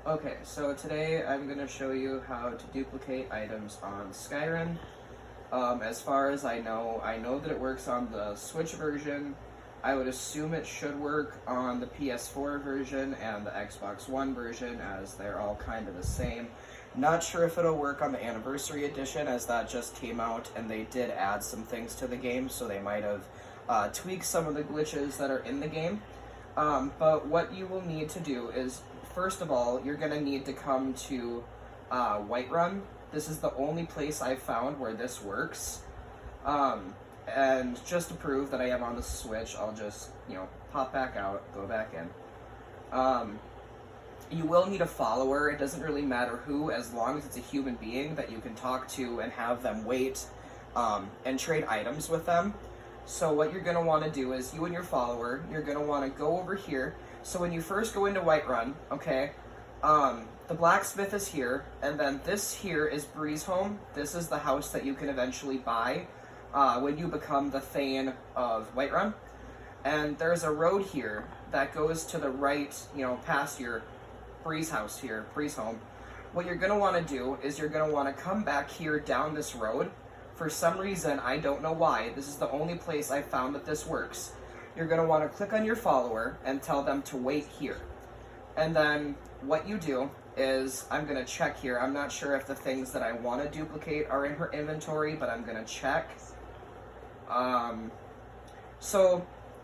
Okay, so today I'm going to show you how to duplicate items on Skyrim. As far as I know that it works on the Switch version. I would assume it should work on the PS4 version and the Xbox One version, as they're all kind of the same. Not sure if it'll work on the Anniversary Edition, as that just came out and they did add some things to the game, so they might have tweaked some of the glitches that are in the game. But what you will need to do is, first of all, you're going to need to come to Whiterun. This is the only place I've found where this works. And just to prove that I am on the Switch, I'll just, pop back out, go back in. You will need a follower. It doesn't really matter who, as long as it's a human being that you can talk to and have them wait and trade items with them. So what you're going to want to do is, you and your follower, you're going to want to go over here. So when you first go into Whiterun, okay, the blacksmith is here, and then this here is Bree's home. This is the house that you can eventually buy when you become the Thane of Whiterun. And there's a road here that goes to the right, past your Bree's house here, Bree's home. What you're going to want to do is you're going to want to come back here down this road. For some reason, I don't know why, this is the only place I found that this works. You're going to want to click on your follower and tell them to wait here. And then what you do is, I'm going to check here. I'm not sure if the things that I want to duplicate are in her inventory, but I'm going to check.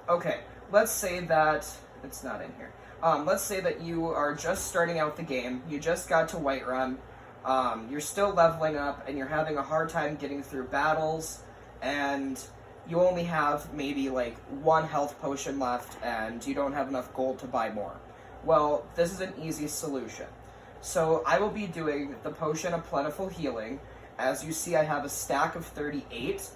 Okay, let's say that it's not in here. Let's say that you are just starting out the game. You just got to Whiterun. You're still leveling up, and you're having a hard time getting through battles, and you only have maybe like one health potion left, and you don't have enough gold to buy more. Well, this is an easy solution. So I will be doing the Potion of Plentiful Healing. As you see, I have a stack of 38.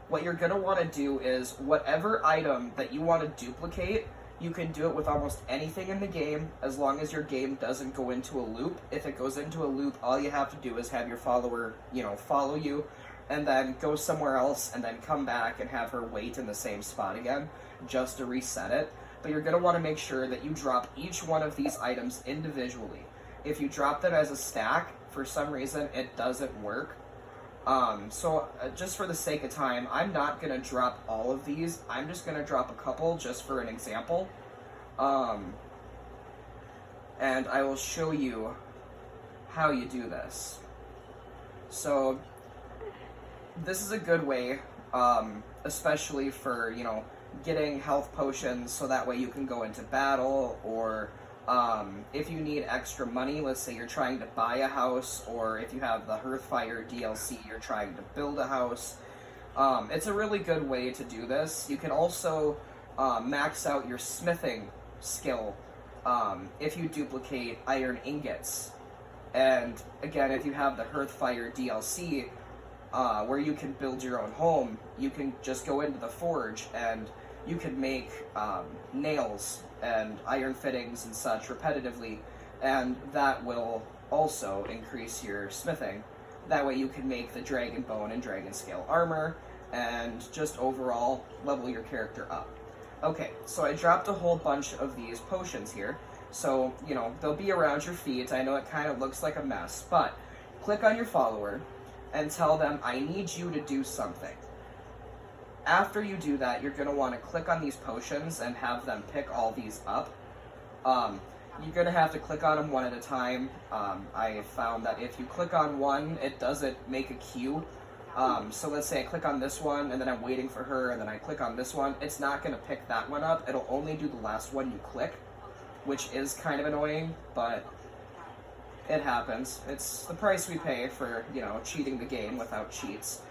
What you're going to want to do is, whatever item that you want to duplicate, you can do it with almost anything in the game, as long as your game doesn't go into a loop. If it goes into a loop, all you have to do is have your follower, follow you, and then go somewhere else, and then come back and have her wait in the same spot again, just to reset it. But you're going to want to make sure that you drop each one of these items individually. If you drop them as a stack, for some reason, it doesn't work. Just for the sake of time, I'm not going to drop all of these. I'm just going to drop a couple just for an example. And I will show you how you do this. So, this is a good way, especially for, getting health potions so that way you can go into battle, or if you need extra money, let's say you're trying to buy a house, or if you have the Hearthfire DLC, you're trying to build a house. It's a really good way to do this. You can also max out your smithing skill if you duplicate iron ingots. And again, if you have the Hearthfire DLC, where you can build your own home, you can just go into the forge and you can make nails and iron fittings and such repetitively, and that will also increase your smithing. That way you can make the dragon bone and dragon scale armor, and just overall level your character up. Okay, so I dropped a whole bunch of these potions here, so, they'll be around your feet. I know it kind of looks like a mess, but click on your follower and tell them, I need you to do something. After you do that, you're going to want to click on these potions and have them pick all these up. You're going to have to click on them one at a time. I found that if you click on one, it doesn't make a queue. So let's say I click on this one, and then I'm waiting for her, and then I click on this one. It's not going to pick that one up. It'll only do the last one you click, which is kind of annoying, but it happens. It's the price we pay for, cheating the game without cheats.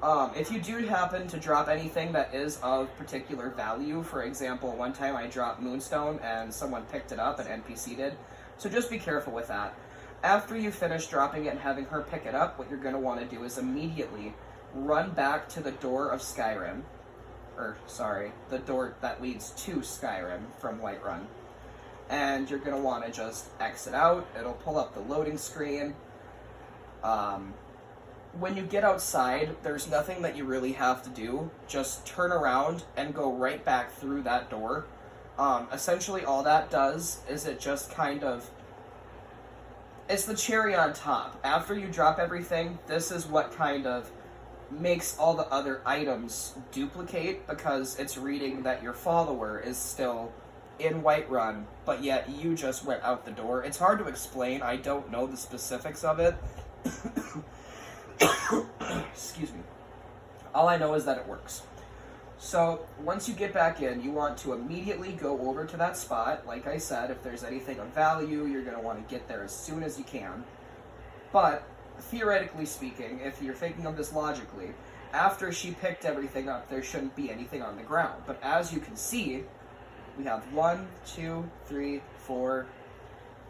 If you do happen to drop anything that is of particular value, for example, one time I dropped Moonstone and someone picked it up, an NPC did, so just be careful with that. After you finish dropping it and having her pick it up, what you're going to want to do is immediately run back to the door of Skyrim, the door that leads to Skyrim from Whiterun, and you're going to want to just exit out. It'll pull up the loading screen. When you get outside, there's nothing that you really have to do. Just turn around and go right back through that door. Essentially all that does is it just kind of, it's the cherry on top. After you drop everything, this is what kind of makes all the other items duplicate, because it's reading that your follower is still in Whiterun, but yet you just went out the door. It's hard to explain. I don't know the specifics of it. Excuse me. All I know is that it works. So once you get back in, you want to immediately go over to that spot. Like I said, if there's anything of value, you're going to want to get there as soon as you can. But theoretically speaking, if you're thinking of this logically, after she picked everything up, there shouldn't be anything on the ground. But as you can see, we have 1, 2, 3, 4,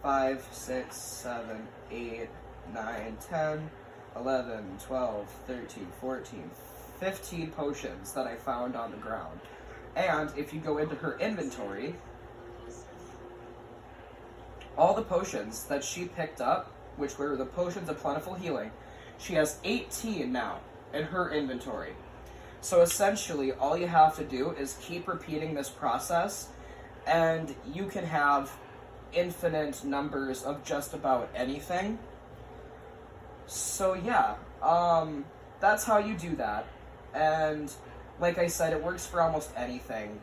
5, 6, 7, 8, 9, 10, 11, 12, 13, 14, 15 potions that I found on the ground. And if you go into her inventory, all the potions that she picked up, which were the potions of plentiful healing, she has 18 now in her inventory. So essentially, all you have to do is keep repeating this process, and you can have infinite numbers of just about anything. So yeah, that's how you do that. And like I said, it works for almost anything.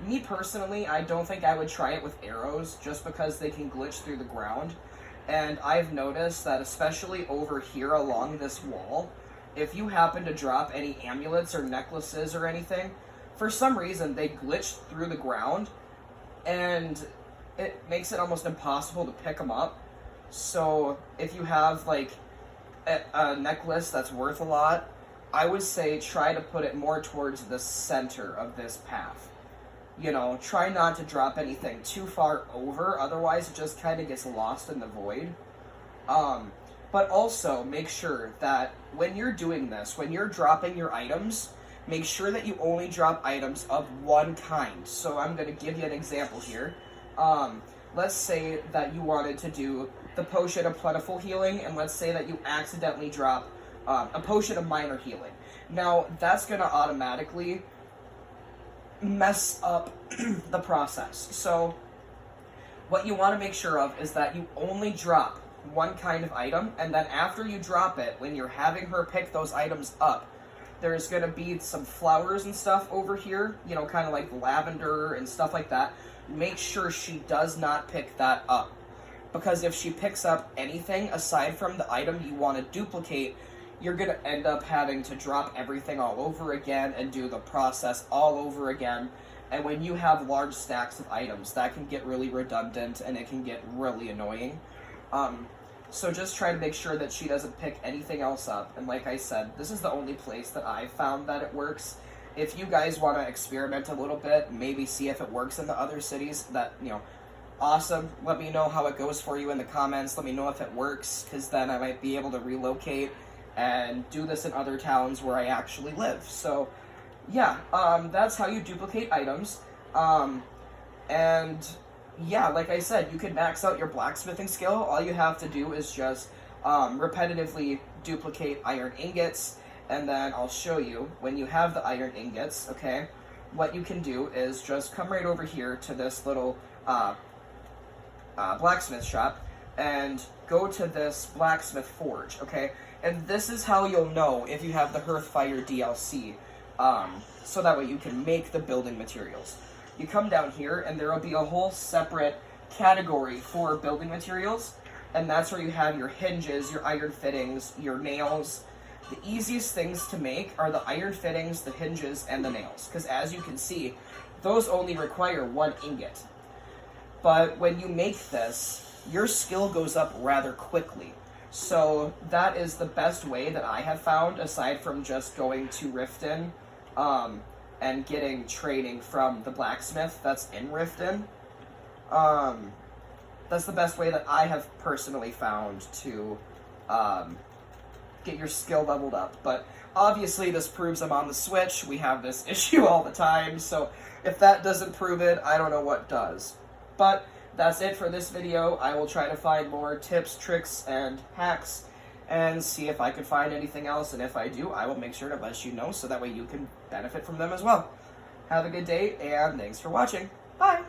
Me personally, I don't think I would try it with arrows, just because they can glitch through the ground. And I've noticed that especially over here along this wall, if you happen to drop any amulets or necklaces or anything, for some reason they glitch through the ground, and it makes it almost impossible to pick them up. So if you have like a necklace that's worth a lot, I would say try to put it more towards the center of this path. You know, try not to drop anything too far over, otherwise it just kind of gets lost in the void. But also make sure that when you're doing this, when you're dropping your items, make sure that you only drop items of one kind. So I'm going to give you an example here. Let's say that you wanted to do the potion of plentiful healing, and let's say that you accidentally drop a potion of minor healing. Now, that's going to automatically mess up the process. So what you want to make sure of is that you only drop one kind of item, and then after you drop it, when you're having her pick those items up, there's going to be some flowers and stuff over here, you know, kind of like lavender and stuff like that. Make sure she does not pick that up, because if she picks up anything aside from the item you want to duplicate, you're going to end up having to drop everything all over again and do the process all over again. And when you have large stacks of items, that can get really redundant and it can get really annoying. So just try to make sure that she doesn't pick anything else up. And like I said, this is the only place that I've found that it works. If you guys want to experiment a little bit, maybe see if it works in the other cities, that, you know, awesome. Let me know how it goes for you in the comments. Let me know if it works, because then I might be able to relocate and do this in other towns where I actually live. So yeah, that's how you duplicate items. And yeah, like I said, you can max out your blacksmithing skill. All you have to do is just repetitively duplicate iron ingots, and then I'll show you when you have the iron ingots, okay, what you can do is just come right over here to this little blacksmith shop and go to this blacksmith forge, okay? And this is how you'll know if you have the Hearthfire DLC, so that way you can make the building materials. You come down here, and there will be a whole separate category for building materials, and that's where you have your hinges, your iron fittings, your nails. The easiest things to make are the iron fittings, the hinges, and the nails, because as you can see, those only require one ingot. But when you make this, your skill goes up rather quickly. So that is the best way that I have found, aside from just going to Riften and getting training from the blacksmith that's in Riften. That's the best way that I have personally found to get your skill leveled up. But obviously this proves I'm on the Switch. We have this issue all the time, so if that doesn't prove it, I don't know what does. But that's it for this video. I will try to find more tips, tricks, and hacks, and see if I can find anything else, and if I do, I will make sure to let you know, so that way you can benefit from them as well. Have a good day, and thanks for watching. Bye!